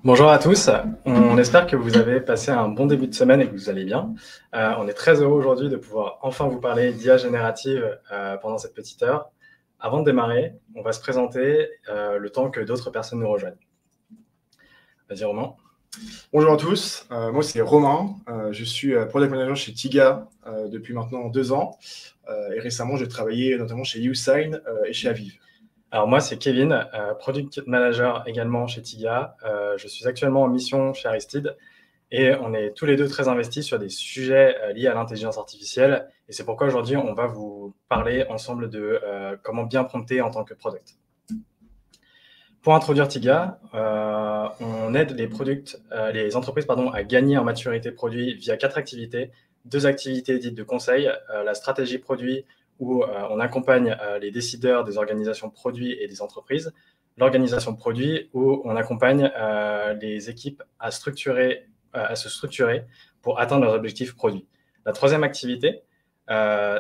Bonjour à tous, on espère que vous avez passé un bon début de semaine et que vous allez bien. On est très heureux aujourd'hui de pouvoir enfin vous parler d'IA générative pendant cette petite heure. Avant de démarrer, on va se présenter le temps que d'autres personnes nous rejoignent. Vas-y Romain. Bonjour à tous, moi c'est Romain, je suis Product Manager chez Tiga depuis maintenant 2 ans et récemment j'ai travaillé notamment chez YouSign et chez Aviv. Alors moi c'est Kevin, Product Manager également chez Tiga. Je suis actuellement en mission chez Aristide et on est tous les deux très investis sur des sujets liés à l'intelligence artificielle et c'est pourquoi aujourd'hui on va vous parler ensemble de comment bien prompter en tant que product. Pour introduire Tiga, on aide les entreprises à gagner en maturité produit via 4 activités. 2 activités dites de conseil, la stratégie produit où on accompagne les décideurs des organisations produits et des entreprises, l'organisation produit où on accompagne les équipes à se structurer pour atteindre leurs objectifs produits. La 3e activité,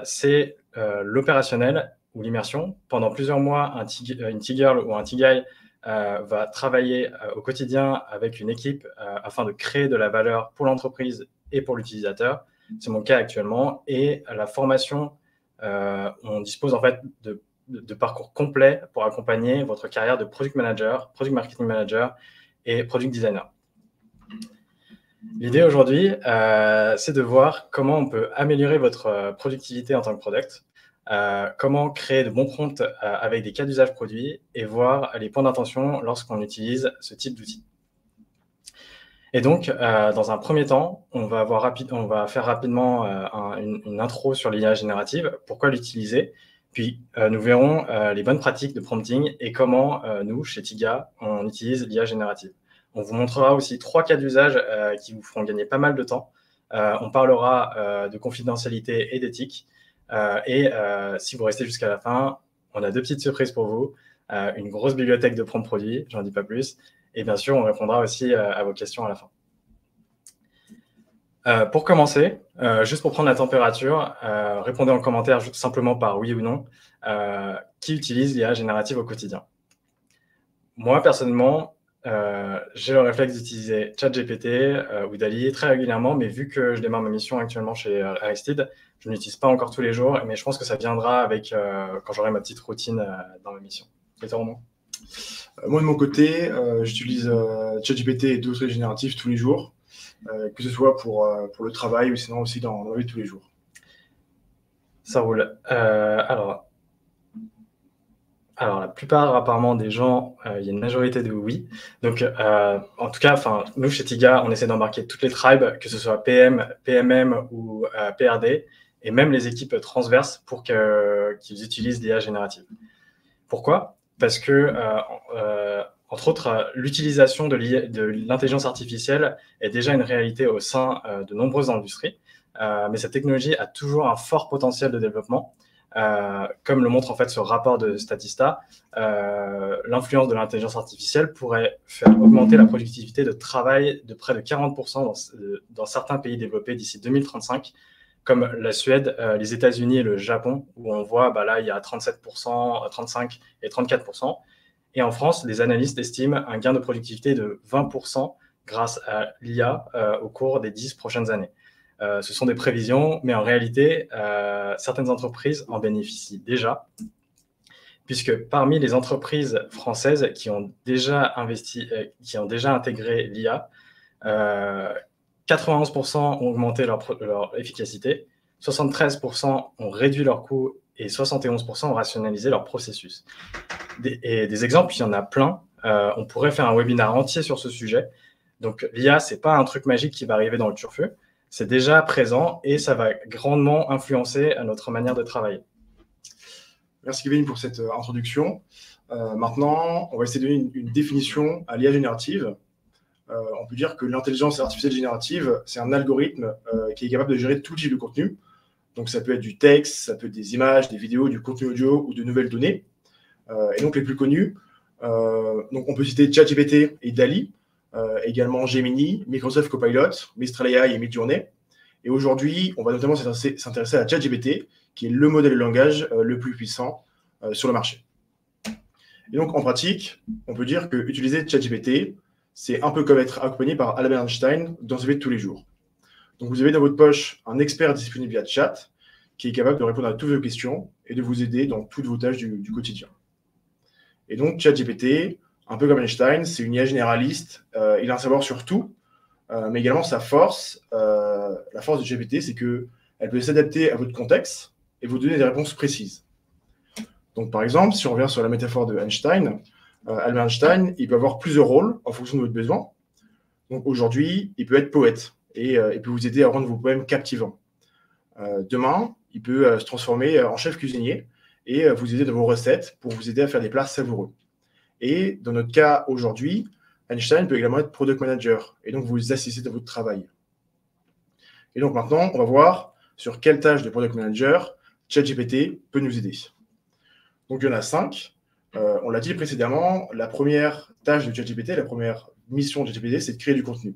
c'est l'opérationnel ou l'immersion. Pendant plusieurs mois, une T-Girl ou un T-Guy va travailler au quotidien avec une équipe afin de créer de la valeur pour l'entreprise et pour l'utilisateur. C'est mon cas actuellement. Et la formation, on dispose en fait de parcours complets pour accompagner votre carrière de Product Manager, Product Marketing Manager et Product Designer. L'idée aujourd'hui, c'est de voir comment on peut améliorer votre productivité en tant que product, comment créer de bons prompts avec des cas d'usage produits et voir les points d'intention lorsqu'on utilise ce type d'outils. Et donc, dans un premier temps, on va faire rapidement une intro sur l'IA générative, pourquoi l'utiliser, puis nous verrons les bonnes pratiques de prompting et comment nous, chez Tiga, on utilise l'IA générative. On vous montrera aussi 3 cas d'usage qui vous feront gagner pas mal de temps. On parlera de confidentialité et d'éthique. Si vous restez jusqu'à la fin, on a 2 petites surprises pour vous. Une grosse bibliothèque de prompts produits, j'en dis pas plus. Et bien sûr, on répondra aussi à vos questions à la fin. Pour commencer, juste pour prendre la température, répondez en commentaire simplement par oui ou non. Qui utilise l'IA générative au quotidien? Moi, personnellement, j'ai le réflexe d'utiliser ChatGPT ou DALL-E très régulièrement, mais vu que je démarre ma mission actuellement chez Aristide, je ne l'utilise pas encore tous les jours, mais je pense que ça viendra avec quand j'aurai ma petite routine dans ma mission. Et toi, Romain? Moi de mon côté, j'utilise ChatGPT et d'autres génératifs tous les jours, que ce soit pour le travail ou sinon aussi dans la vie de tous les jours. Ça roule. Alors, la plupart apparemment des gens, il y a une majorité de oui. Donc, en tout cas, nous chez Tiga, on essaie d'embarquer toutes les tribes, que ce soit PM, PMM ou PRD, et même les équipes transverses pour qu'ils utilisent l'IA générative. Pourquoi? Parce que, entre autres, l'utilisation de l'intelligence artificielle est déjà une réalité au sein de nombreuses industries, mais cette technologie a toujours un fort potentiel de développement. Comme le montre en fait ce rapport de Statista, l'influence de l'intelligence artificielle pourrait faire augmenter la productivité de travail de près de 40% dans certains pays développés d'ici 2035, comme la Suède, les États-Unis et le Japon, où on voit là il y a 37%, 35% et 34%. Et en France, les analystes estiment un gain de productivité de 20% grâce à l'IA au cours des 10 prochaines années. Ce sont des prévisions, mais en réalité, certaines entreprises en bénéficient déjà, puisque parmi les entreprises françaises qui ont déjà intégré l'IA, 91% ont augmenté leur efficacité, 73% ont réduit leurs coûts et 71% ont rationalisé leur processus. Des exemples, il y en a plein. On pourrait faire un webinaire entier sur ce sujet. Donc l'IA, c'est pas un truc magique qui va arriver dans le turfu. C'est déjà présent et ça va grandement influencer notre manière de travailler. Merci Kevin pour cette introduction. Maintenant, on va essayer de donner une définition à l'IA générative. On peut dire que l'intelligence artificielle générative, c'est un algorithme qui est capable de gérer tout type de contenu. Donc ça peut être du texte, ça peut être des images, des vidéos, du contenu audio ou de nouvelles données. Et donc les plus connus, donc on peut citer ChatGPT et DALL-E, également Gemini, Microsoft Copilot, Mistral AI et Midjourney. Et aujourd'hui, on va notamment s'intéresser à ChatGPT, qui est le modèle de langage le plus puissant sur le marché. Et donc, en pratique, on peut dire que utiliser ChatGPT, c'est un peu comme être accompagné par Albert Einstein dans sa vie de tous les jours. Donc, vous avez dans votre poche un expert disponible via chat qui est capable de répondre à toutes vos questions et de vous aider dans toutes vos tâches du quotidien. Et donc, ChatGPT, un peu comme Einstein, c'est une IA généraliste. Il a un savoir sur tout, mais également sa force, la force de GPT, c'est qu'elle peut s'adapter à votre contexte et vous donner des réponses précises. Donc, par exemple, si on revient sur la métaphore de Einstein, Albert Einstein, il peut avoir plusieurs rôles en fonction de votre besoin. Donc, aujourd'hui, il peut être poète et il peut vous aider à rendre vos poèmes captivants. Demain, il peut se transformer en chef cuisinier et vous aider dans vos recettes pour vous aider à faire des plats savoureux. Et dans notre cas aujourd'hui, Einstein peut également être product manager et donc vous assister dans votre travail. Et donc maintenant, on va voir sur quelle tâche de product manager ChatGPT peut nous aider. Donc il y en a 5. On l'a dit précédemment, la première tâche de ChatGPT, la première mission de ChatGPT, c'est de créer du contenu.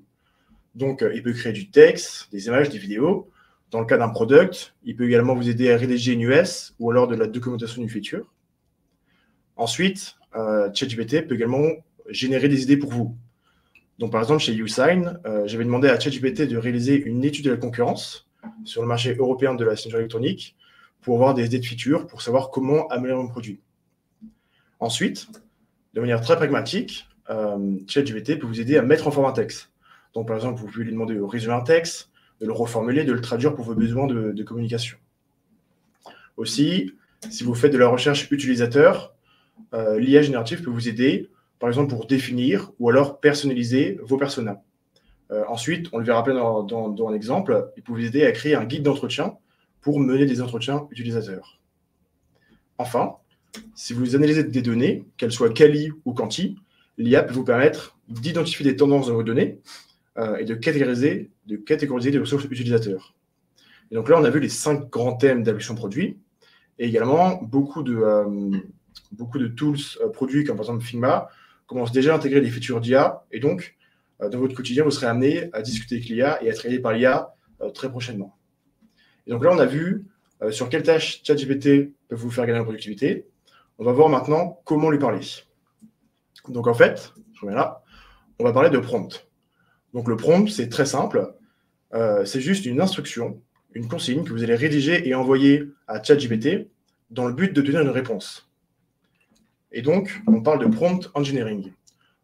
Donc il peut créer du texte, des images, des vidéos. Dans le cas d'un product, il peut également vous aider à rédiger une US ou alors de la documentation d'une feature. Ensuite, ChatGPT peut également générer des idées pour vous. Donc, par exemple, chez YouSign, j'avais demandé à ChatGPT de réaliser une étude de la concurrence sur le marché européen de la signature électronique pour avoir des idées de features, pour savoir comment améliorer mon produit. Ensuite, de manière très pragmatique, ChatGPT peut vous aider à mettre en forme un texte. Donc, par exemple, vous pouvez lui demander de résumer un texte, de le reformuler, de le traduire pour vos besoins de communication. Aussi, si vous faites de la recherche utilisateur, l'IA générative peut vous aider, par exemple, pour définir ou alors personnaliser vos personas. Ensuite, on le verra après dans un exemple, il peut vous aider à créer un guide d'entretien pour mener des entretiens utilisateurs. Enfin, si vous analysez des données, qu'elles soient quali ou quanti, l'IA peut vous permettre d'identifier des tendances dans vos données et de catégoriser des ressources utilisateurs. Et donc là, on a vu les 5 grands thèmes d'application produit et également beaucoup de tools produits comme par exemple Figma commencent déjà à intégrer des features d'IA et donc dans votre quotidien, vous serez amené à discuter avec l'IA et à travailler par l'IA très prochainement. Et donc là, on a vu sur quelles tâches ChatGPT peut vous faire gagner en productivité. On va voir maintenant comment lui parler. Donc en fait, je reviens là, on va parler de prompt. Donc le prompt, c'est très simple. C'est juste une instruction, une consigne que vous allez rédiger et envoyer à ChatGPT dans le but de donner une réponse. Et donc, on parle de prompt engineering.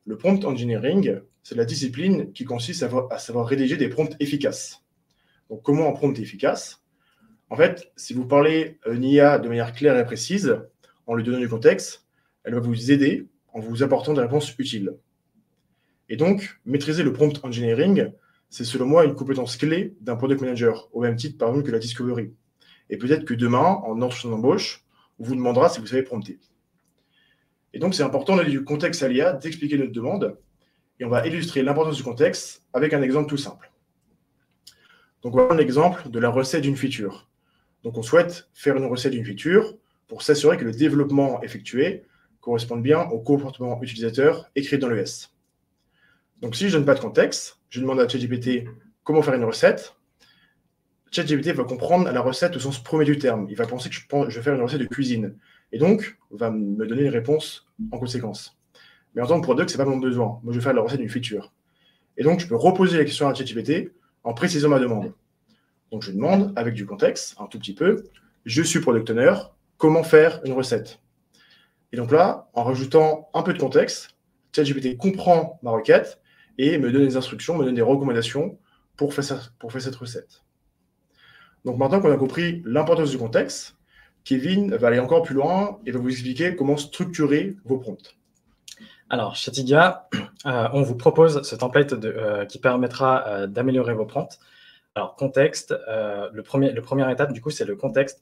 Le prompt engineering, c'est la discipline qui consiste à savoir rédiger des prompts efficaces. Donc, comment un prompt est efficace? En fait, si vous parlez à une IA de manière claire et précise, en lui donnant du contexte, elle va vous aider en vous apportant des réponses utiles. Et donc, maîtriser le prompt engineering, c'est selon moi une compétence clé d'un product manager, au même titre, par exemple, que la discovery. Et peut-être que demain, en entretien d'embauche, on vous demandera si vous savez prompter. Et donc, c'est important d'aller du contexte à l'IA, d'expliquer notre demande, et on va illustrer l'importance du contexte avec un exemple tout simple. Donc, on va prendre l'exemple de la recette d'une feature. Donc, on souhaite faire une recette d'une feature pour s'assurer que le développement effectué corresponde bien au comportement utilisateur écrit dans l'ES. Donc, si je ne donne pas de contexte, je demande à ChatGPT comment faire une recette. ChatGPT va comprendre la recette au sens premier du terme. Il va penser que je vais faire une recette de cuisine. Et donc, va me donner une réponse en conséquence. Mais en tant que product, ce n'est pas mon besoin. Moi, je vais faire la recette d'une feature. Et donc, je peux reposer la question à ChatGPT en précisant ma demande. Donc, je demande, avec du contexte, un tout petit peu, je suis product owner, comment faire une recette? Et donc là, en rajoutant un peu de contexte, ChatGPT comprend ma requête et me donne des instructions, me donne des recommandations pour faire cette recette. Donc maintenant qu'on a compris l'importance du contexte, Kevin va aller encore plus loin et va vous expliquer comment structurer vos prompts. Alors, chez Tiga, on vous propose ce template qui permettra d'améliorer vos prompts. Alors, contexte, la première étape, du coup, c'est le contexte.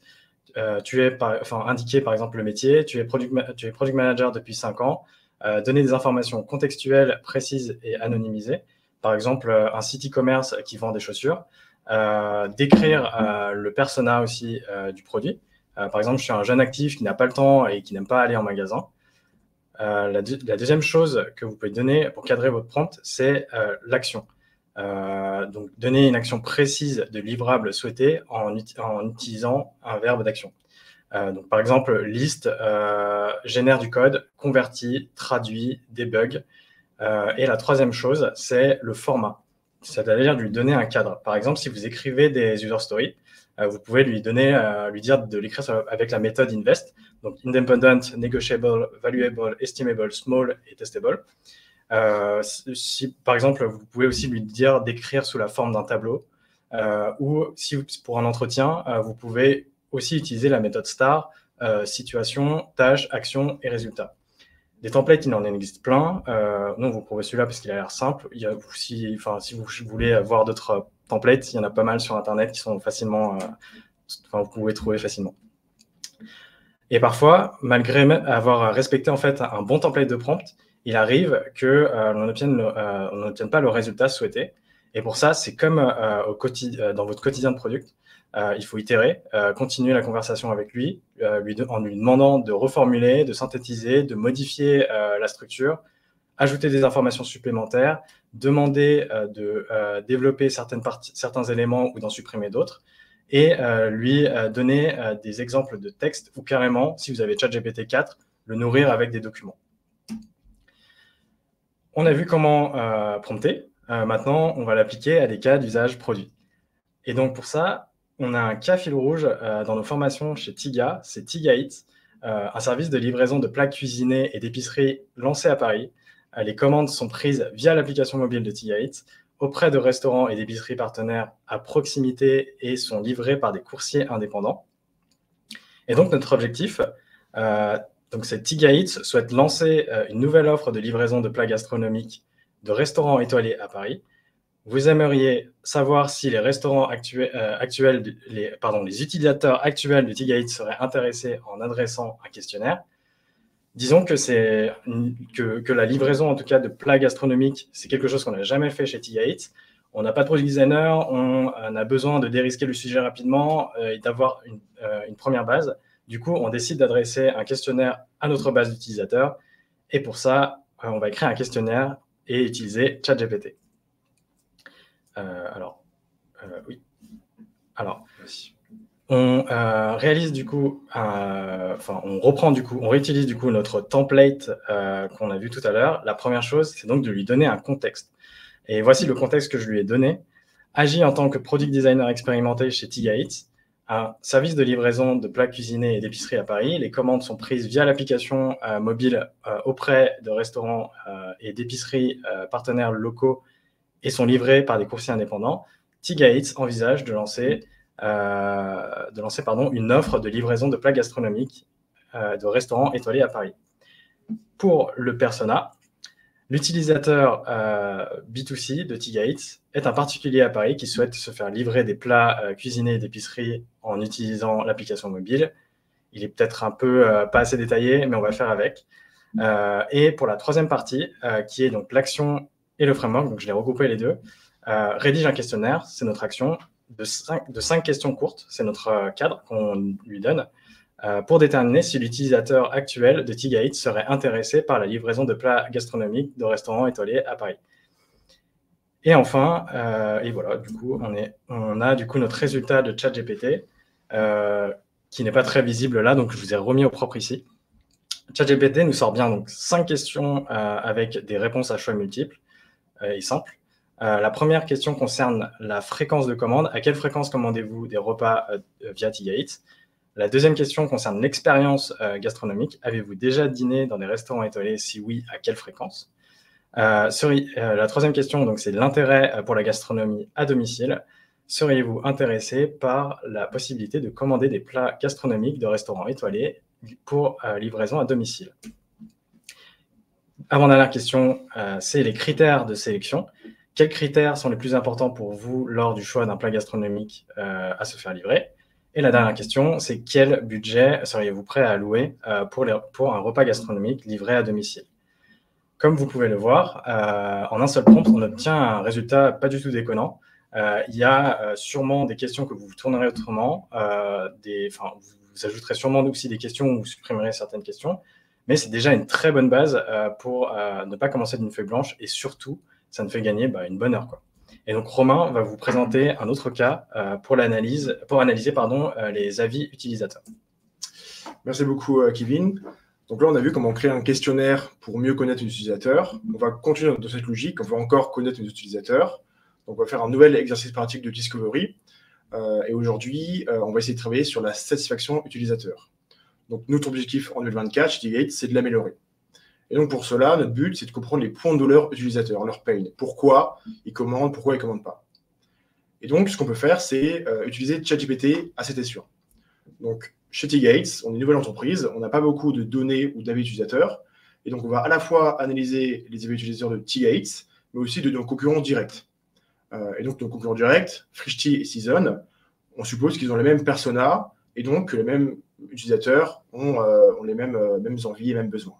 Tu es indiqué, par exemple, le métier, tu es product manager depuis 5 ans, donner des informations contextuelles, précises et anonymisées. Par exemple, un site e-commerce qui vend des chaussures. Décrire le persona aussi du produit. Par exemple, je suis un jeune actif qui n'a pas le temps et qui n'aime pas aller en magasin. La deuxième chose que vous pouvez donner pour cadrer votre prompt, c'est l'action. Donc, donner une action précise de livrable souhaité en utilisant un verbe d'action. Donc, par exemple, list génère du code, convertit, traduit, débug. Et la troisième chose, c'est le format, c'est-à-dire lui donner un cadre. Par exemple, si vous écrivez des user stories, vous pouvez lui dire de l'écrire avec la méthode invest, donc independent, negotiable, valuable, estimable, small et testable. Par exemple, vous pouvez aussi lui dire d'écrire sous la forme d'un tableau, ou si pour un entretien, vous pouvez aussi utiliser la méthode STAR, situation, tâche, action et résultat. Des templates, il en existe plein. Nous, vous prouvez celui-là parce qu'il a l'air simple. Si vous voulez voir d'autres templates, il y en a pas mal sur Internet qui sont facilement, vous pouvez trouver facilement. Et parfois, malgré avoir respecté en fait un bon template de prompt, il arrive que on n'obtienne pas le résultat souhaité. Et pour ça, c'est comme dans votre quotidien de product. Il faut itérer, continuer la conversation avec lui, en lui demandant de reformuler, de synthétiser, de modifier la structure, ajouter des informations supplémentaires, demander de développer certains éléments ou d'en supprimer d'autres, et lui donner des exemples de texte ou carrément, si vous avez ChatGPT 4, le nourrir avec des documents. On a vu comment prompter. Maintenant, on va l'appliquer à des cas d'usage produit. Et donc, pour ça, on a un cas fil rouge dans nos formations chez Tiga, c'est Tiga Eats, un service de livraison de plats cuisinés et d'épicerie lancé à Paris. Les commandes sont prises via l'application mobile de Tiga Eats auprès de restaurants et d'épiceries partenaires à proximité et sont livrées par des coursiers indépendants. Et donc, notre objectif, c'est Tiga Eats souhaite lancer une nouvelle offre de livraison de plats gastronomiques de restaurants étoilés à Paris. Vous aimeriez savoir si les restaurants les utilisateurs actuels de Tiga Eats seraient intéressés en adressant un questionnaire. Disons que la livraison, en tout cas, de plats gastronomiques, c'est quelque chose qu'on n'a jamais fait chez Tiga Eats. On n'a pas de product designer, on a besoin de dérisquer le sujet rapidement et d'avoir une première base. Du coup, on décide d'adresser un questionnaire à notre base d'utilisateurs. Et pour ça, on va écrire un questionnaire et utiliser ChatGPT. Oui. Alors, on réalise du coup, on réutilise du coup notre template qu'on a vu tout à l'heure. La première chose, c'est donc de lui donner un contexte. Et voici le contexte que je lui ai donné. Agit en tant que product designer expérimenté chez Tiga Eats, un service de livraison de plats cuisinés et d'épicerie à Paris. Les commandes sont prises via l'application mobile auprès de restaurants et d'épiceries partenaires locaux et sont livrées par des coursiers indépendants. Tiga Eats envisage de lancer une offre de livraison de plats gastronomiques de restaurants étoilés à Paris. Pour le persona, l'utilisateur B2C de Tiga Eats est un particulier à Paris qui souhaite se faire livrer des plats cuisinés d'épicerie en utilisant l'application mobile. Il est peut-être un peu pas assez détaillé, mais on va le faire avec. Et pour la troisième partie, qui est donc l'action et le framework, donc je l'ai regroupé les deux, rédige un questionnaire, c'est notre action, de 5 questions courtes, c'est notre cadre qu'on lui donne, pour déterminer si l'utilisateur actuel de Tiga Eats serait intéressé par la livraison de plats gastronomiques de restaurants étoilés à Paris. Et enfin, et voilà, du coup, on a du coup notre résultat de ChatGPT, qui n'est pas très visible là, donc je vous ai remis au propre ici. ChatGPT nous sort bien donc 5 questions avec des réponses à choix multiples et simples. La première question concerne la fréquence de commande. À quelle fréquence commandez-vous des repas via Tiga Eats? La deuxième question concerne l'expérience gastronomique. Avez-vous déjà dîné dans des restaurants étoilés? Si oui, à quelle fréquence? La troisième question, donc, c'est l'intérêt pour la gastronomie à domicile. Seriez-vous intéressé par la possibilité de commander des plats gastronomiques de restaurants étoilés pour livraison à domicile? Avant-dernière question, c'est les critères de sélection. Quels critères sont les plus importants pour vous lors du choix d'un plat gastronomique à se faire livrer? Et la dernière question, c'est quel budget seriez-vous prêt à allouer pour un repas gastronomique livré à domicile? Comme vous pouvez le voir, en un seul prompt, on obtient un résultat pas du tout déconnant. Il y a sûrement des questions que vous tournerez autrement, vous ajouterez sûrement aussi des questions ou vous supprimerez certaines questions, mais c'est déjà une très bonne base pour ne pas commencer d'une feuille blanche et surtout, ça nous fait gagner une bonne heure, quoi. Et donc, Romain va vous présenter un autre cas pour analyser les avis utilisateurs. Merci beaucoup, Kevin. Donc là, on a vu comment créer un questionnaire pour mieux connaître nos utilisateurs. On va continuer dans cette logique, on va encore connaître nos utilisateurs. Donc, on va faire un nouvel exercice pratique de discovery. Et aujourd'hui, on va essayer de travailler sur la satisfaction utilisateur. Donc, notre objectif en 2024 chez Gate, c'est de l'améliorer. Et donc, pour cela, notre but, c'est de comprendre les points de douleur utilisateurs, leur pain. Pourquoi ils commandent pas. Et donc, ce qu'on peut faire, c'est utiliser ChatGPT à cet escient. Donc, chez T-Gates, on est une nouvelle entreprise, on n'a pas beaucoup de données ou d'avis utilisateurs. Et donc, on va à la fois analyser les avis utilisateurs de T-Gates, mais aussi de nos concurrents directs. Et donc, nos concurrents directs, Frishti et Season, on suppose qu'ils ont les mêmes personas et donc que les mêmes utilisateurs ont les mêmes envies et mêmes besoins.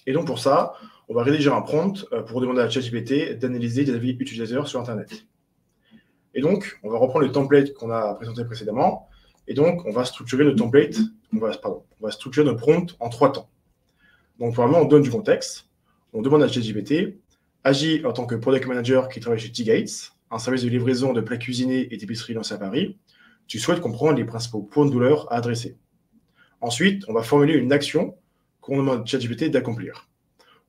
Et donc, pour ça, on va rédiger un prompt pour demander à ChatGPT d'analyser des avis utilisateurs sur Internet. Et donc, on va reprendre le template qu'on a présenté précédemment. Et donc, on va structurer notre template, on va structurer notre prompt en 3 temps. Donc, premièrement, on donne du contexte. On demande à ChatGPT, agis en tant que product manager qui travaille chez T-Gates, un service de livraison de plats cuisinés et d'épicerie lancé à Paris. Tu souhaites comprendre les principaux points de douleur à adresser. Ensuite, on va formuler une action qu'on demande à ChatGPT d'accomplir.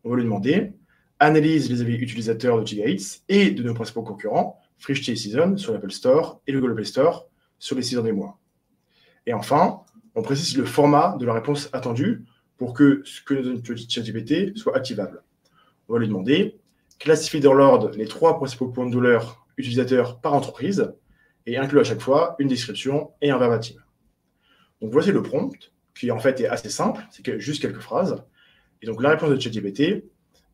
On va lui demander, analyse les avis utilisateurs de T-Gates et de nos principaux concurrents, Frishti et Season sur l'Apple Store et le Google Play Store sur les 6 derniers mois. Et enfin, on précise le format de la réponse attendue pour que ce que nous donne ChatGPT soit activable. On va lui demander, classifie dans l'ordre les 3 principaux points de douleur utilisateurs par entreprise et inclut à chaque fois une description et un verbatim. Donc voici le prompt, qui en fait est assez simple, c'est juste quelques phrases. Et donc la réponse de ChatGPT,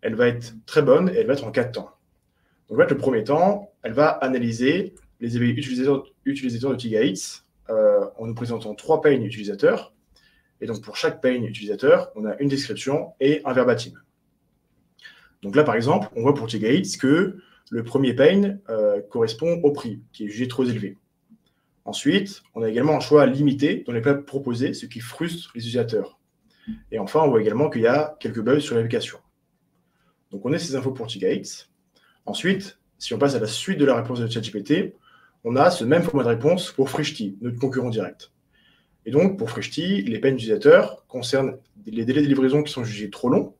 elle va être très bonne et elle va être en 4 temps. Donc le premier temps, elle va analyser les avis utilisateurs de T-Gates en nous présentant 3 pages utilisateurs. Et donc pour chaque page utilisateur, on a une description et un verbatim. Donc là, par exemple, on voit pour T-Gates que le premier pane correspond au prix, qui est jugé trop élevé. Ensuite, on a également un choix limité dans les plats proposés, ce qui frustre les utilisateurs. Et enfin, on voit également qu'il y a quelques bugs sur l'application. Donc on a ces infos pour T-Gates. Ensuite, si on passe à la suite de la réponse de ChatGPT, on a ce même format de réponse pour Frishti, notre concurrent direct. Et donc, pour Frishti, les peines utilisateurs concernent les délais de livraison qui sont jugés trop longs,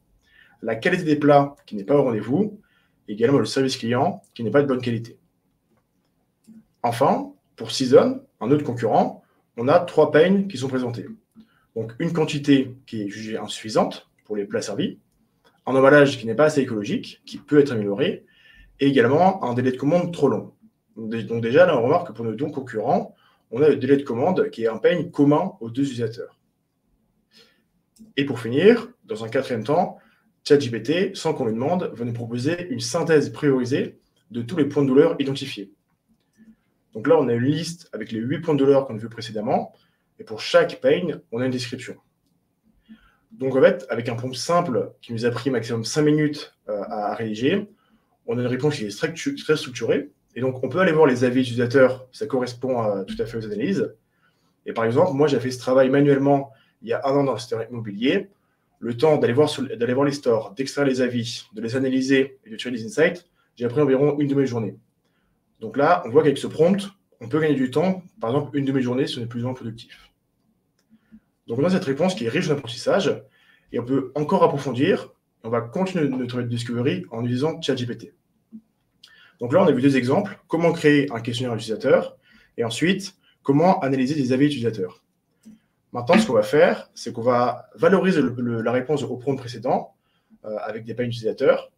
la qualité des plats qui n'est pas au rendez-vous, et également le service client qui n'est pas de bonne qualité. Enfin, pour Season, un autre concurrent, on a 3 peines qui sont présentés. Donc, une quantité qui est jugée insuffisante pour les plats servis, un emballage qui n'est pas assez écologique, qui peut être amélioré, et également un délai de commande trop long. Donc déjà, là, on remarque que pour nos 2 concurrents, on a le délai de commande qui est un pain commun aux 2 utilisateurs. Et pour finir, dans un 4e temps, ChatGPT, sans qu'on le demande, va nous proposer une synthèse priorisée de tous les points de douleur identifiés. Donc là, on a une liste avec les 8 points de douleur qu'on a vus précédemment, et pour chaque pain, on a une description. Donc en fait, avec un prompt simple qui nous a pris maximum 5 minutes à rédiger, on a une réponse qui est très structurée. Et donc, on peut aller voir les avis utilisateurs, ça correspond tout à fait aux analyses. Et par exemple, moi, j'ai fait ce travail manuellement il y a 1 an dans le secteur immobilier. Le temps d'aller voir les stores, d'extraire les avis, de les analyser et de tirer des insights, j'ai pris environ une demi-journée. Donc là, on voit qu'avec ce prompt, on peut gagner du temps, par exemple une demi-journée si on est plus ou moins productif. Donc on a cette réponse qui est riche en apprentissage et on peut encore approfondir. On va continuer notre travail de discovery en utilisant ChatGPT. Donc là, on a vu 2 exemples. Comment créer un questionnaire utilisateur et ensuite, comment analyser des avis utilisateurs. Maintenant, ce qu'on va faire, c'est qu'on va valoriser la réponse au prompt précédent avec des pages utilisateurs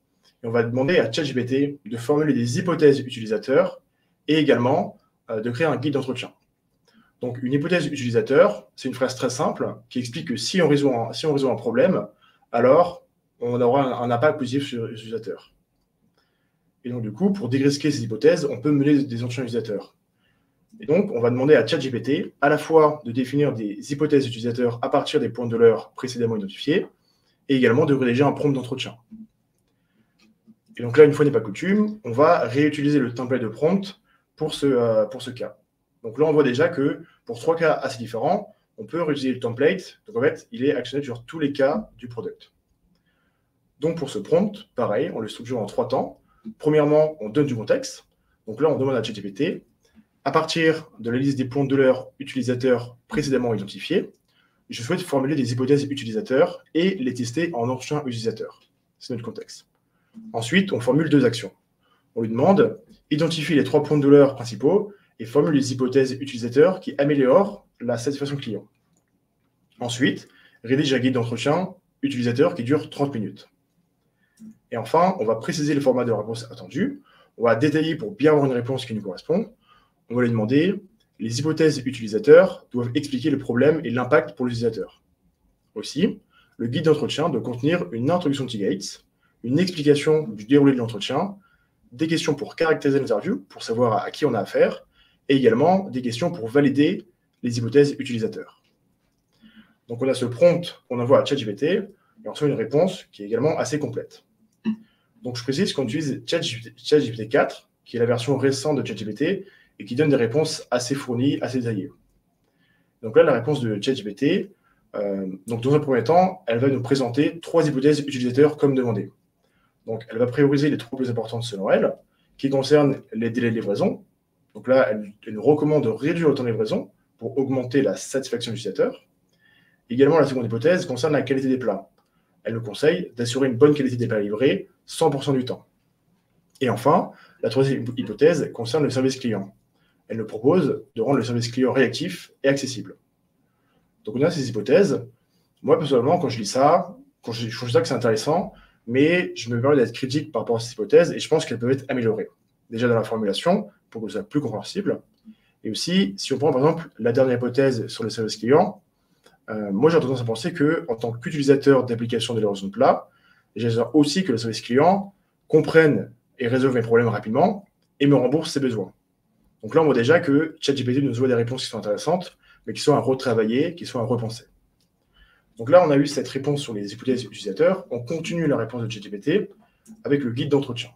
et on va demander à ChatGPT de formuler des hypothèses utilisateurs et également de créer un guide d'entretien. Donc, une hypothèse utilisateur, c'est une phrase très simple qui explique que si on résout un problème, alors on aura un impact positif sur l'utilisateur. Et donc, du coup, pour dégrisquer ces hypothèses, on peut mener des entretiens utilisateurs. Et donc, on va demander à ChatGPT à la fois de définir des hypothèses utilisateurs à partir des points de douleur précédemment identifiés et également de rédiger un prompt d'entretien. Et donc là, une fois n'est pas coutume, on va réutiliser le template de prompt pour ce cas. Donc là, on voit déjà que pour 3 cas assez différents, on peut réutiliser le template. Donc en fait, il est actionné sur tous les cas du product. Donc pour ce prompt, pareil, on le structure en 3 temps. Premièrement, on donne du contexte. Donc là, on demande à ChatGPT, à partir de la liste des points de douleur utilisateurs précédemment identifiés, je souhaite formuler des hypothèses utilisateurs et les tester en entretien utilisateur. C'est notre contexte. Ensuite, on formule 2 actions. On lui demande, identifie les 3 points de douleur principaux et formule les hypothèses utilisateurs qui améliorent la satisfaction client. Ensuite, rédige un guide d'entretien utilisateur qui dure 30 minutes. Et enfin, on va préciser le format de la réponse attendue. On va détailler pour bien avoir une réponse qui nous correspond. On va lui demander, les hypothèses utilisateurs doivent expliquer le problème et l'impact pour l'utilisateur. Aussi, le guide d'entretien doit contenir une introduction de T-Gates, une explication du déroulé de l'entretien, des questions pour caractériser l'interview, pour savoir à qui on a affaire, et également des questions pour valider les hypothèses utilisateurs. Donc on a ce prompt qu'on envoie à ChatGPT, et on reçoit une réponse qui est également assez complète. Donc je précise qu'on utilise ChatGPT 4, qui est la version récente de ChatGPT, et qui donne des réponses assez fournies, assez détaillées. Donc là, la réponse de ChatGPT, donc dans un premier temps, elle va nous présenter 3 hypothèses utilisateurs comme demandé. Donc elle va prioriser les 3 plus importantes selon elle, qui concernent les délais de livraison. Donc là, elle nous recommande de réduire le temps de livraison pour augmenter la satisfaction de l'utilisateur. Également, la seconde hypothèse concerne la qualité des plats. Elle nous conseille d'assurer une bonne qualité des plats livrés 100% du temps. Et enfin, la troisième hypothèse concerne le service client. Elle nous propose de rendre le service client réactif et accessible. Donc on a ces hypothèses. Moi, personnellement, quand je lis ça, je trouve ça que c'est intéressant, mais je me permets d'être critique par rapport à ces hypothèses et je pense qu'elles peuvent être améliorées. Déjà dans la formulation, pour que ce soit plus compréhensible. Et aussi, si on prend par exemple la dernière hypothèse sur le service client, moi j'ai tendance à penser qu'en tant qu'utilisateur d'application de livraison de plats, j'espère aussi que le service client comprenne et résolve mes problèmes rapidement et me rembourse ses besoins. Donc là, on voit déjà que ChatGPT nous envoie des réponses qui sont intéressantes, mais qui sont à retravailler, qui sont à repenser. Donc là, on a eu cette réponse sur les hypothèses utilisateurs. On continue la réponse de ChatGPT avec le guide d'entretien.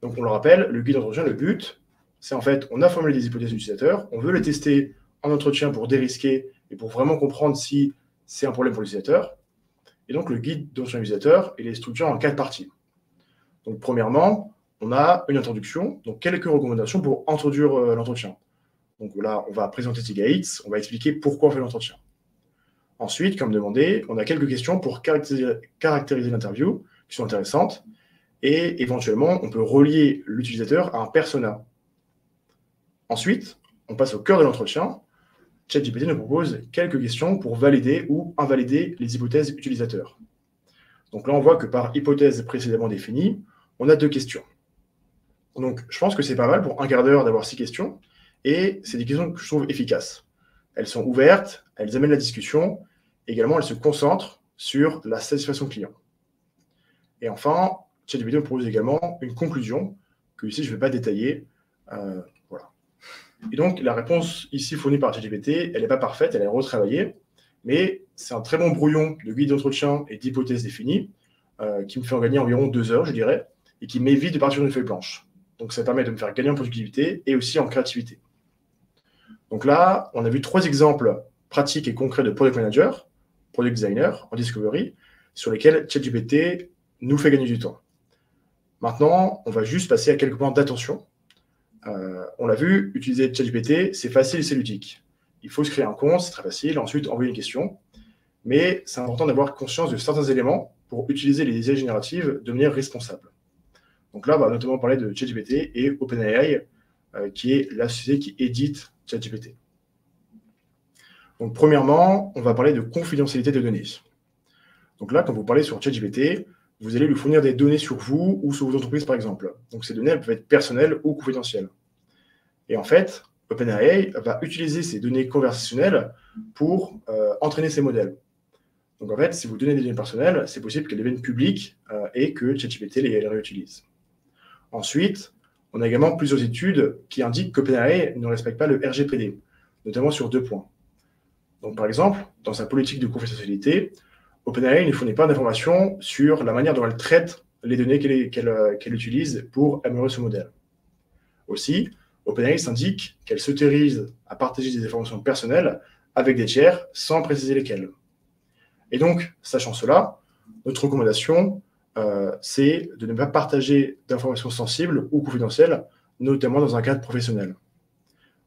Donc on le rappelle, le guide d'entretien, le but, c'est en fait, on a formulé des hypothèses utilisateurs, on veut les tester en entretien pour dérisquer et pour vraiment comprendre si c'est un problème pour l'utilisateur. Et donc le guide d'entretien utilisateur, il est structuré en 4 parties. Donc premièrement, on a une introduction, donc quelques recommandations pour introduire l'entretien. Donc là, on va présenter T-Gates, on va expliquer pourquoi on fait l'entretien. Ensuite, comme demandé, on a quelques questions pour caractériser l'interview, qui sont intéressantes, et éventuellement, on peut relier l'utilisateur à un persona. Ensuite, on passe au cœur de l'entretien. ChatGPT nous propose quelques questions pour valider ou invalider les hypothèses utilisateurs. Donc là, on voit que par hypothèse précédemment définie, on a 2 questions. Donc, je pense que c'est pas mal pour un quart d'heure d'avoir 6 questions, et c'est des questions que je trouve efficaces. Elles sont ouvertes, elles amènent la discussion, et également elles se concentrent sur la satisfaction client. Et enfin, ChatGPT nous propose également une conclusion, que ici je ne vais pas détailler. Voilà. Et donc, la réponse ici fournie par ChatGPT, elle n'est pas parfaite, elle est retravaillée, mais c'est un très bon brouillon de guide d'entretien et d'hypothèses définies, qui me fait en gagner environ 2 heures, je dirais, et qui m'évite de partir d'une feuille blanche. Donc ça permet de me faire gagner en productivité et aussi en créativité. Donc là, on a vu 3 exemples pratiques et concrets de product manager, product designer, en discovery, sur lesquels ChatGPT nous fait gagner du temps. Maintenant, on va juste passer à quelques points d'attention. On l'a vu, utiliser ChatGPT, c'est facile et c'est ludique. Il faut se créer un compte, c'est très facile, ensuite envoyer une question. Mais c'est important d'avoir conscience de certains éléments pour utiliser les IA génératives de manière responsable. Donc là, on va notamment parler de ChatGPT et OpenAI, qui est la société qui édite ChatGPT. Donc premièrement, on va parler de confidentialité des données. Donc là, quand vous parlez sur ChatGPT, vous allez lui fournir des données sur vous ou sur vos entreprises, par exemple. Donc ces données, elles peuvent être personnelles ou confidentielles. Et en fait, OpenAI va utiliser ces données conversationnelles pour entraîner ses modèles. Donc en fait, si vous donnez des données personnelles, c'est possible qu'elles deviennent publiques et que ChatGPT les réutilise. Ensuite, on a également plusieurs études qui indiquent qu'OpenAI ne respecte pas le RGPD, notamment sur 2 points. Donc par exemple, dans sa politique de confidentialité, OpenAI ne fournit pas d'informations sur la manière dont elle traite les données qu'elle utilise pour améliorer ce modèle. Aussi, OpenAI s'indique qu'elle s'autorise à partager des informations personnelles avec des tiers sans préciser lesquelles. Et donc, sachant cela, notre recommandation, c'est de ne pas partager d'informations sensibles ou confidentielles, notamment dans un cadre professionnel.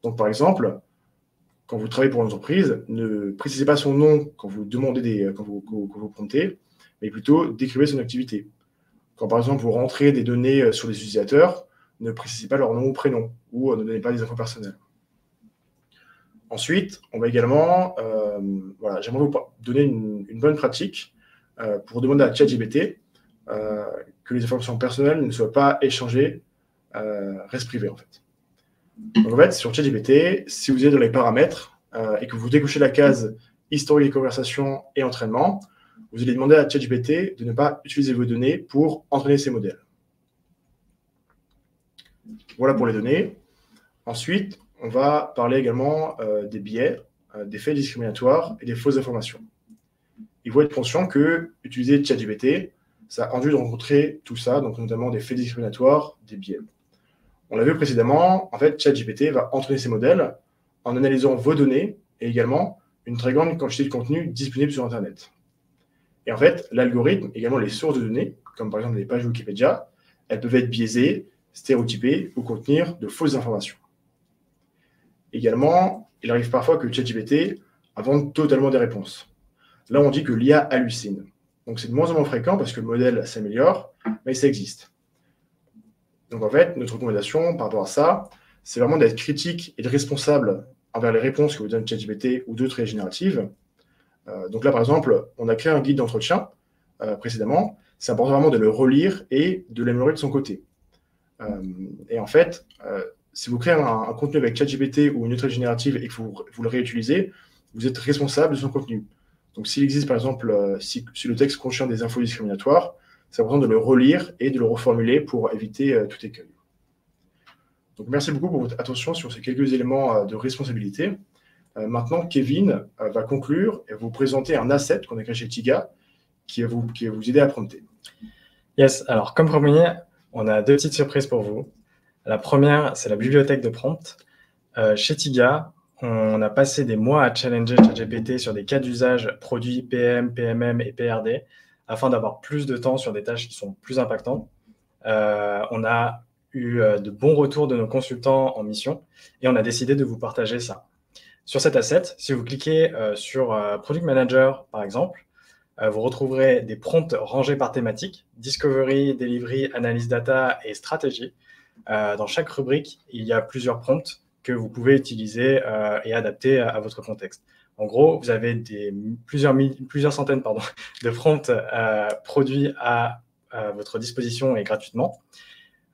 Donc, par exemple, quand vous travaillez pour une entreprise, ne précisez pas son nom quand vous demandez quand vous promptez, mais plutôt décrivez son activité. Quand par exemple vous rentrez des données sur les utilisateurs, ne précisez pas leur nom ou prénom, ou ne donnez pas des infos personnelles. Ensuite, on va également, j'aimerais vous donner une bonne pratique pour demander à ChatGPT que les informations personnelles ne soient pas échangées, restent privées en fait. Donc en fait, sur ChatGPT, si vous êtes dans les paramètres et que vous décochez la case historique des conversations et entraînement, vous allez demander à ChatGPT de ne pas utiliser vos données pour entraîner ces modèles. Voilà pour les données. Ensuite, on va parler également des biais, des faits discriminatoires et des fausses informations. Il faut être conscient que utiliser ChatGPT, ça induit de rencontrer tout ça, donc notamment des faits discriminatoires, des biais. On l'a vu précédemment, en fait, ChatGPT va entraîner ces modèles en analysant vos données et également une très grande quantité de contenu disponible sur Internet. Et en fait, l'algorithme, également les sources de données, comme par exemple les pages Wikipédia, elles peuvent être biaisées, stéréotypées ou contenir de fausses informations. Également, il arrive parfois que ChatGPT invente totalement des réponses. Là, on dit que l'IA hallucine. Donc, c'est de moins en moins fréquent parce que le modèle s'améliore, mais ça existe. Donc, en fait, notre recommandation par rapport à ça, c'est vraiment d'être critique et de responsable envers les réponses que vous donne ChatGPT ou d'autres IA génératives. Donc là, par exemple, on a créé un guide d'entretien précédemment. C'est important vraiment de le relire et de l'améliorer de son côté. Et en fait, si vous créez un contenu avec ChatGPT ou une autre IA générative et que vous le réutilisez, vous êtes responsable de son contenu. Donc, s'il existe, par exemple, si le texte contient des infos discriminatoires, c'est important de le relire et de le reformuler pour éviter tout écueil. Donc, merci beaucoup pour votre attention sur ces quelques éléments de responsabilité. Maintenant, Kevin va conclure et vous présenter un asset qu'on a créé chez Tiga qui va vous aider à prompter. Yes, alors comme promis, on a deux petites surprises pour vous. La première, c'est la bibliothèque de prompt. Chez Tiga, on a passé des mois à challenger ChatGPT sur des cas d'usage produits PM, PMM et PRD afin d'avoir plus de temps sur des tâches qui sont plus impactantes. On a eu de bons retours de nos consultants en mission et on a décidé de vous partager ça. Sur cet asset, si vous cliquez sur Product Manager, par exemple, vous retrouverez des prompts rangés par thématique, Discovery, Delivery, Analyse Data et Stratégie. Dans chaque rubrique, il y a plusieurs prompts que vous pouvez utiliser et adapter à votre contexte. En gros, vous avez plusieurs centaines de prompts produits à votre disposition et gratuitement.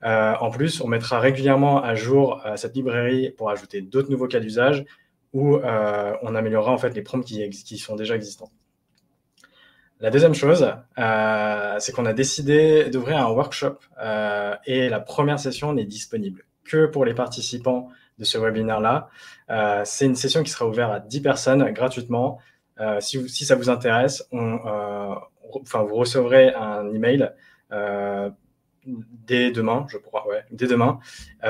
En plus, on mettra régulièrement à jour cette librairie pour ajouter d'autres nouveaux cas d'usage où on améliorera en fait les prompts qui sont déjà existants. La deuxième chose, c'est qu'on a décidé d'ouvrir un workshop et la première session n'est disponible que pour les participants de ce webinaire-là. C'est une session qui sera ouverte à 10 personnes gratuitement. Si ça vous intéresse, vous recevrez un email dès demain,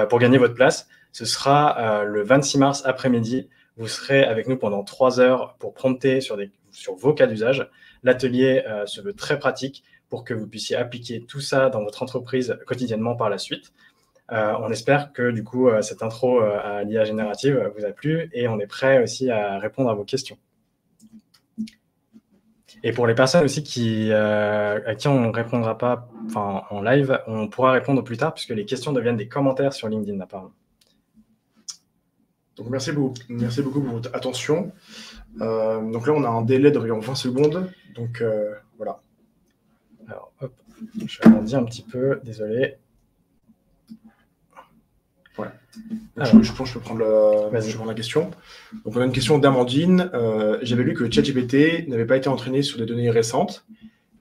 pour gagner votre place. Ce sera le 26 mars après-midi. Vous serez avec nous pendant 3 heures pour prompter sur vos cas d'usage. L'atelier se veut très pratique pour que vous puissiez appliquer tout ça dans votre entreprise quotidiennement par la suite. On espère que du coup, cette intro à l'IA générative vous a plu et on est prêt aussi à répondre à vos questions. Et pour les personnes aussi à qui on ne répondra pas en live, on pourra répondre plus tard puisque les questions deviennent des commentaires sur LinkedIn apparemment. Donc, merci beaucoup pour votre attention. Donc là, on a un délai d'environ 20 secondes. Donc, voilà. Alors, hop, je vais agrandir un petit peu, désolé. Ouais. Je pense que je peux prendre la question. Donc, on a une question d'Amandine. J'avais lu que ChatGPT n'avait pas été entraîné sur des données récentes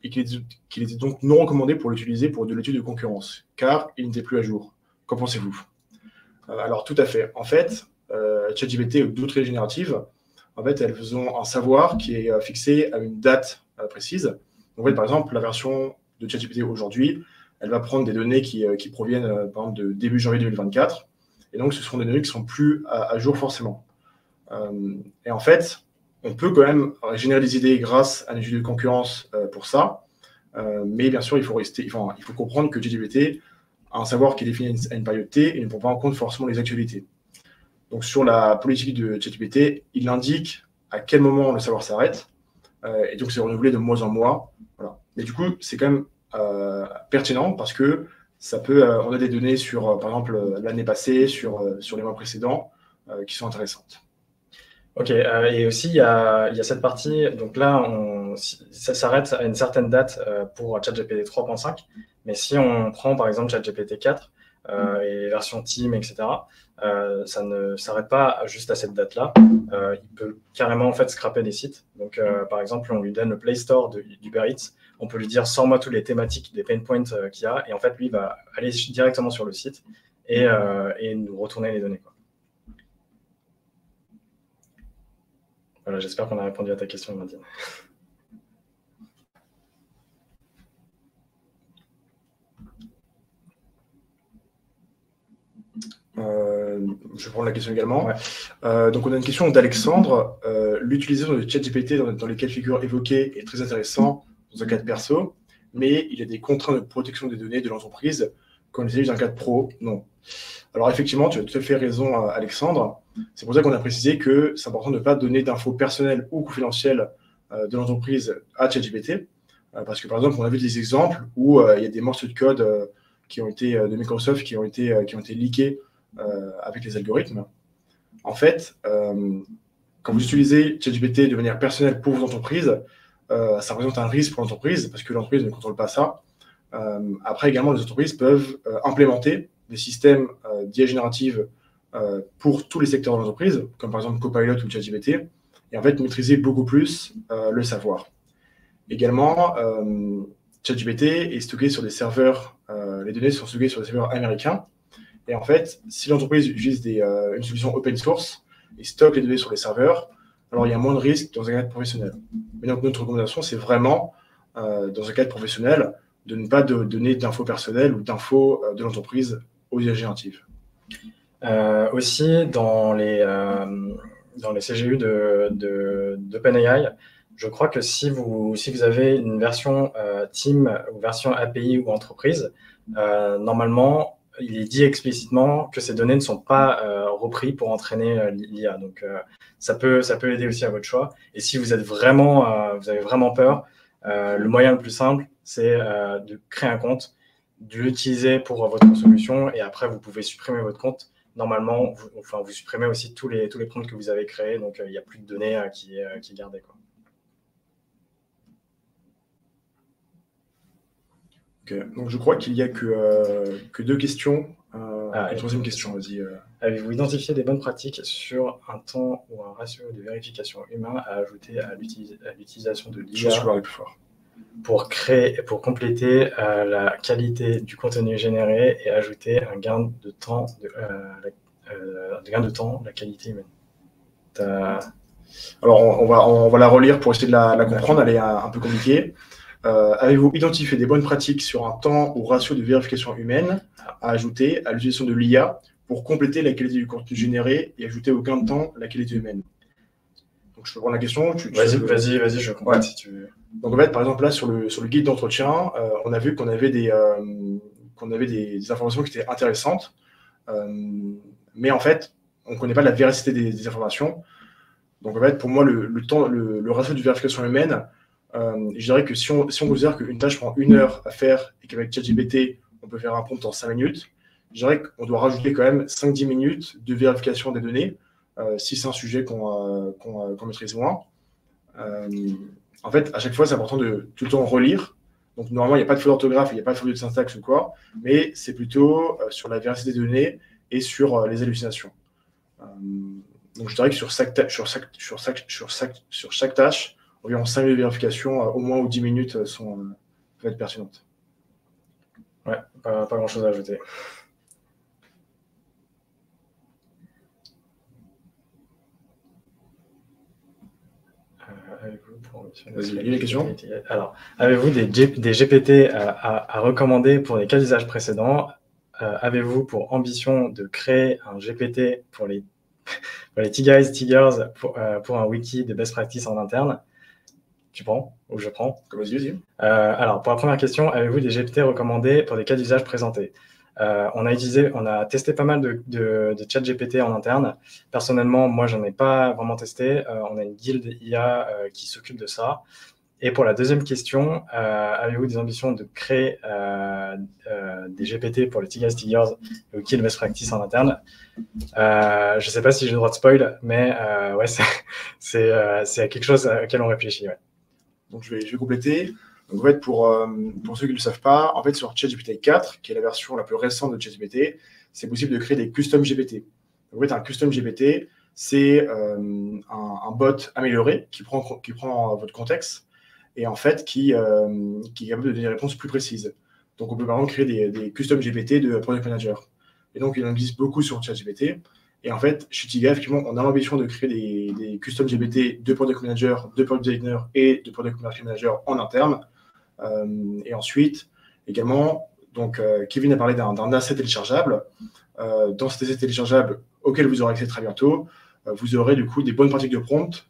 et qu'il était donc non recommandé pour l'utiliser pour de l'étude de concurrence, car il n'était plus à jour. Qu'en pensez-vous? Alors, tout à fait. En fait, ChatGPT ou d'autres IA génératives, en fait, elles ont un savoir qui est fixé à une date précise. En fait, par exemple, la version de ChatGPT aujourd'hui, elle va prendre des données qui proviennent, par exemple, de début janvier 2024. Et donc, ce seront des données qui ne seront plus à jour forcément. Et en fait, on peut quand même générer des idées grâce à une étude de concurrence pour ça. Mais bien sûr, il faut comprendre que ChatGPT a un savoir qui est défini à une période T et ne prend pas en compte forcément les actualités. Donc, sur la politique de ChatGPT, il indique à quel moment le savoir s'arrête. Et donc, c'est renouvelé de mois en mois. Voilà. Mais du coup, c'est quand même pertinent parce que ça peut, on a des données sur, par exemple, l'année passée, sur les mois précédents, qui sont intéressantes. Ok, et aussi il y a cette partie, donc là ça s'arrête à une certaine date pour ChatGPT 3.5, mais si on prend par exemple ChatGPT 4 et les versions Team, etc., ça ne s'arrête pas juste à cette date-là. Il peut carrément en fait scraper des sites. Donc par exemple, on lui donne le Play Store d'Uber Eats, on peut lui dire sors-moi tous les thématiques des pain points qu'il y a, et en fait lui il va aller directement sur le site et nous retourner les données, quoi. Voilà, j'espère qu'on a répondu à ta question, Nadine. Je vais prendre la question également. Ouais. Donc, on a une question d'Alexandre. L'utilisation de ChatGPT dans les cas de figure évoqués est très intéressant dans un cadre perso, mais il y a des contraintes de protection des données de l'entreprise quand on les utilise dans un cadre pro. Non. Alors, effectivement, tu as tout à fait raison, Alexandre. C'est pour ça qu'on a précisé que c'est important de ne pas donner d'infos personnelles ou confidentielles de l'entreprise à ChatGPT. Parce que, par exemple, on a vu des exemples où il y a des morceaux de code qui ont été, de Microsoft qui ont été leakés avec les algorithmes. En fait, quand vous utilisez ChatGPT de manière personnelle pour vos entreprises, ça représente un risque pour l'entreprise parce que l'entreprise ne contrôle pas ça. Après, également, les entreprises peuvent implémenter des systèmes d'IA générative pour tous les secteurs de l'entreprise, comme par exemple Copilot ou ChatGPT, et en fait maîtriser beaucoup plus le savoir. Également, ChatGPT est stocké sur des serveurs, les données sont stockées sur des serveurs américains. Et en fait, si l'entreprise utilise une solution open source et stocke les données sur les serveurs, alors il y a moins de risques dans un cadre professionnel. Mais donc notre recommandation, c'est vraiment, dans un cadre professionnel, de ne pas donner d'infos personnelles ou d'infos de l'entreprise aux IA génératives. Aussi, dans les CGU d'OpenAI, je crois que si vous avez une version Team ou version API ou entreprise, normalement, il est dit explicitement que ces données ne sont pas reprises pour entraîner l'IA. Donc, ça peut aider aussi à votre choix. Et si vous êtes vous avez vraiment peur, le moyen le plus simple, c'est de créer un compte, de l'utiliser pour votre solution, et après, vous pouvez supprimer votre compte. Normalement, vous supprimez aussi tous les prompts que vous avez créés, donc il n'y a plus de données qui est gardée, quoi. Okay. Donc je crois qu'il n'y a que deux questions. Une troisième question, vas-y. Avez-vous identifié des bonnes pratiques sur un temps ou un ratio de vérification humain à ajouter à l'utilisation de l'IA pour compléter la qualité du contenu généré et ajouter un gain de temps, la qualité humaine? Alors, on va la relire pour essayer de la comprendre, elle est un peu compliquée. Avez-vous identifié des bonnes pratiques sur un temps ou ratio de vérification humaine à ajouter à l'utilisation de l'IA pour compléter la qualité du contenu généré et ajouter au gain de temps la qualité humaine? Donc, je peux prendre la question. Vas-y, je comprends si tu veux. Donc, en fait, par exemple, là, sur le guide d'entretien, on a vu qu'on avait des informations qui étaient intéressantes, mais en fait, on ne connaît pas la véracité des informations. Donc, en fait, pour moi, le ratio de vérification humaine, je dirais que si on considère qu'une tâche prend 1 heure à faire et qu'avec ChatGPT, on peut faire un prompt en 5 minutes, je dirais qu'on doit rajouter quand même 5-10 minutes de vérification des données, si c'est un sujet qu'on maîtrise moins. En fait, à chaque fois, c'est important de tout le temps relire. Donc, normalement, il n'y a pas de faute d'orthographe, il n'y a pas de faute de syntaxe ou quoi, mais c'est plutôt sur la véracité des données et sur les hallucinations. Donc, je dirais que sur chaque tâche, environ 5 minutes de vérification, au moins ou 10 minutes peuvent être pertinentes. Ouais, pas grand-chose à ajouter. Vas-y, lis les questions. Alors, avez-vous des GPT à recommander pour les cas d'usage précédents? Avez-vous pour ambition de créer un GPT pour les Tigers pour un wiki de best practice en interne? Tu prends ou je prends? Vas-y. Alors, pour la première question, avez-vous des GPT recommandés pour des cas d'usage présentés? On a testé pas mal de chat GPT en interne. Personnellement, moi, j'en ai pas vraiment testé. On a une guilde IA qui s'occupe de ça. Et pour la deuxième question, avez-vous des ambitions de créer des GPT pour les Tigas Tigers et au Kill Best Practice en interne? Je ne sais pas si j'ai le droit de spoil, mais ouais, c'est quelque chose auquel on réfléchit. Ouais. Donc je vais compléter. Donc en fait, pour ceux qui ne le savent pas, en fait, sur ChatGPT 4, qui est la version la plus récente de ChatGPT, c'est possible de créer des custom GPT. Donc en fait, un custom GPT, c'est un bot amélioré qui prend votre contexte et en fait qui est capable de donner des réponses plus précises. Donc on peut par exemple créer des custom GPT de product manager. Et donc il en existe beaucoup sur ChatGPT. Et en fait, chez Tiga, effectivement, on a l'ambition de créer des custom GPT de product manager, de product designer et de product marketing manager en interne. Et ensuite, également, donc Kevin a parlé d'un asset téléchargeable. Dans cet asset téléchargeable auquel vous aurez accès très bientôt, vous aurez du coup des bonnes pratiques de prompt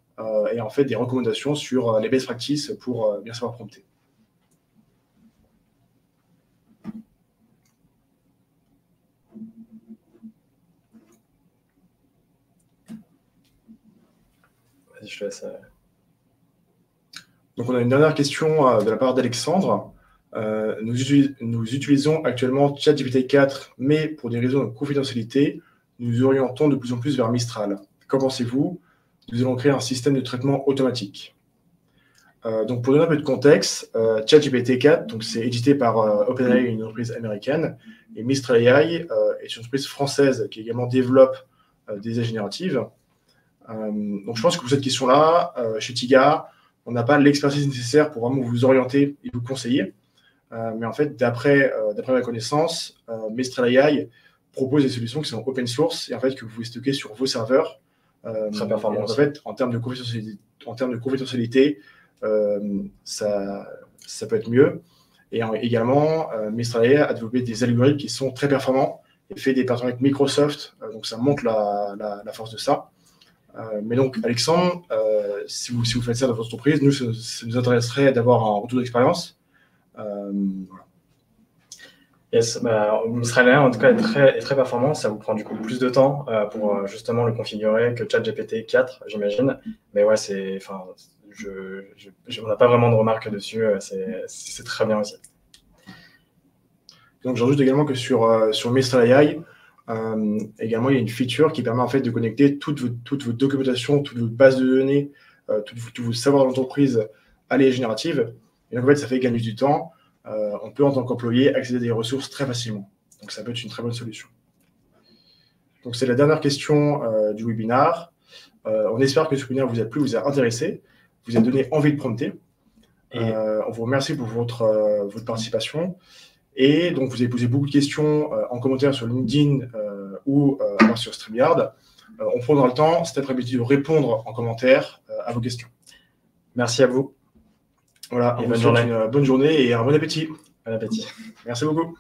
et en fait des recommandations sur les best practices pour bien savoir prompter. Vas-y, je te laisse. Donc on a une dernière question de la part d'Alexandre. Nous utilisons actuellement ChatGPT 4, mais pour des raisons de confidentialité, nous orientons de plus en plus vers Mistral. Qu'en pensez-vous? Nous allons créer un système de traitement automatique. Donc pour donner un peu de contexte, ChatGPT 4, c'est édité par OpenAI, une entreprise américaine, et Mistral AI est une entreprise française qui également développe des IA génératives. Donc je pense que pour cette question-là, chez Tiga, on n'a pas l'expertise nécessaire pour vraiment vous orienter et vous conseiller. Mais en fait, d'après ma connaissance, Mistral AI propose des solutions qui sont open source et en fait que vous pouvez stocker sur vos serveurs. Très performant. En fait, en termes de confidentialité, ça peut être mieux. Et également, Mistral AI a développé des algorithmes qui sont très performants et fait des partenariats avec Microsoft. Donc ça montre la force de ça. Mais donc, Alexandre, si vous faites ça dans votre entreprise, nous, ça nous intéresserait d'avoir un retour d'expérience. Voilà. Yes, Mistral AI en tout cas est très performant. Ça vous prend du coup plus de temps pour justement le configurer que ChatGPT 4, j'imagine. Mais ouais, on n'a pas vraiment de remarques dessus. C'est très bien aussi. Donc, j'ajoute également que sur Mistral AI, également, il y a une feature qui permet en fait de connecter toute votre documentation, toute votre base de données, tout vos savoirs d'entreprise à l'IA générative. Et donc, en fait, ça fait gagner du temps. On peut, en tant qu'employé, accéder à des ressources très facilement. Donc, ça peut être une très bonne solution. Donc, c'est la dernière question du webinaire. On espère que ce webinaire vous a plu, vous a intéressé, vous a donné envie de prompter. On vous remercie pour votre participation. Et donc, vous avez posé beaucoup de questions en commentaire sur LinkedIn ou sur StreamYard. On prendra le temps cet après-midi de répondre en commentaire à vos questions. Merci à vous. Voilà, et bonne journée et un bon appétit. Bon appétit. Merci beaucoup.